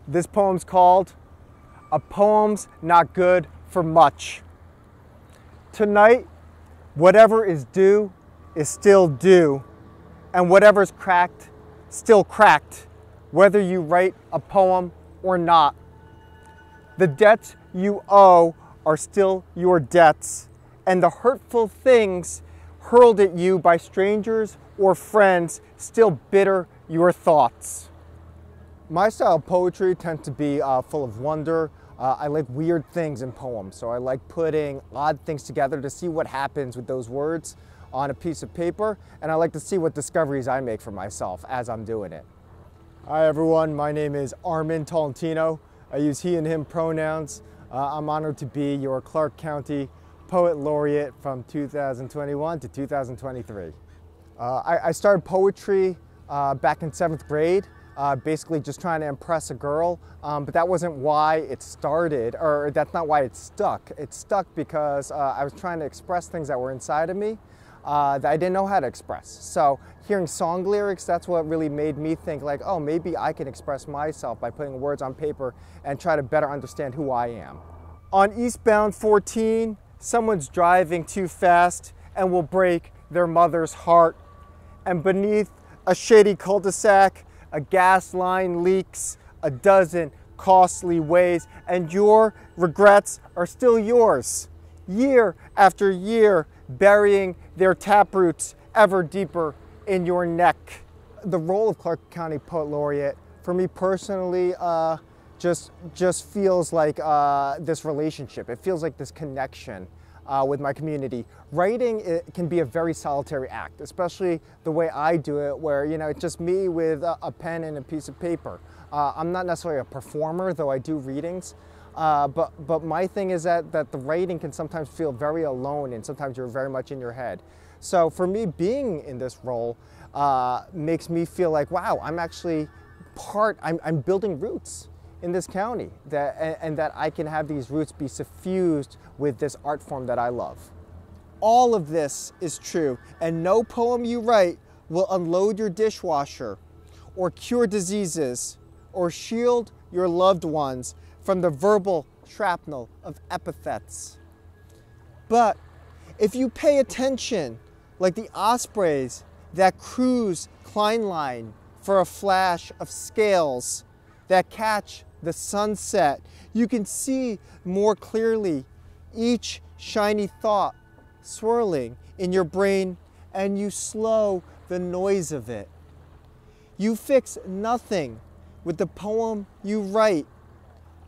This poem's called A Poem's Not Good for Much. Tonight, whatever is due is still due, and whatever's cracked, still cracked, whether you write a poem or not. The debts you owe are still your debts, and the hurtful things hurled at you by strangers or friends still bitter your thoughts. My style of poetry tends to be full of wonder. I like weird things in poems, so I like putting odd things together to see what happens with those words on a piece of paper, and I like to see what discoveries I make for myself as I'm doing it. Hi everyone, my name is Armin Tolentino. I use he and him pronouns. I'm honored to be your Clark County Poet Laureate from 2021 to 2023. I started poetry back in 7th grade. Basically just trying to impress a girl, but that wasn't why it started, or that's not why it stuck. It stuck because I was trying to express things that were inside of me that I didn't know how to express. So hearing song lyrics, that's what really made me think like, oh, maybe I can express myself by putting words on paper and try to better understand who I am. On eastbound 14, someone's driving too fast and will break their mother's heart. And beneath a shady cul-de-sac, a gas line leaks a dozen costly ways, and your regrets are still yours, year after year, burying their taproots ever deeper in your neck. The role of Clark County Poet Laureate, for me personally, just feels like this relationship. It feels like this connection with my community. Writing, it can be a very solitary act, especially the way I do it, where it's just me with a pen and a piece of paper. I'm not necessarily a performer, though I do readings, but my thing is that the writing can sometimes feel very alone, and sometimes you're very much in your head. So for me, being in this role makes me feel like, wow, I'm actually I'm building roots in this county, and that I can have these roots be suffused with this art form that I love. All of this is true, and no poem you write will unload your dishwasher, or cure diseases, or shield your loved ones from the verbal shrapnel of epithets. But if you pay attention, like the ospreys that cruise Kleinline for a flash of scales that catch the sunset, you can see more clearly each shiny thought swirling in your brain, and you slow the noise of it. You fix nothing with the poem you write,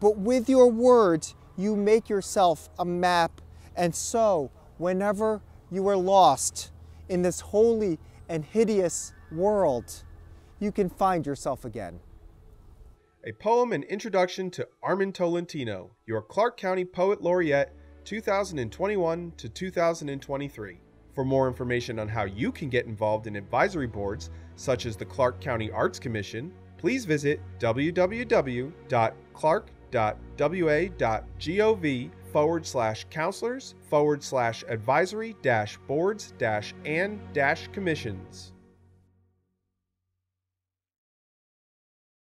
but with your words you make yourself a map, and so whenever you are lost in this holy and hideous world, you can find yourself again. A poem and introduction to Armin Tolentino, your Clark County Poet Laureate 2021 to 2023. For more information on how you can get involved in advisory boards such as the Clark County Arts Commission, please visit www.clark.wa.gov/counselors/advisory-boards-and-commissions.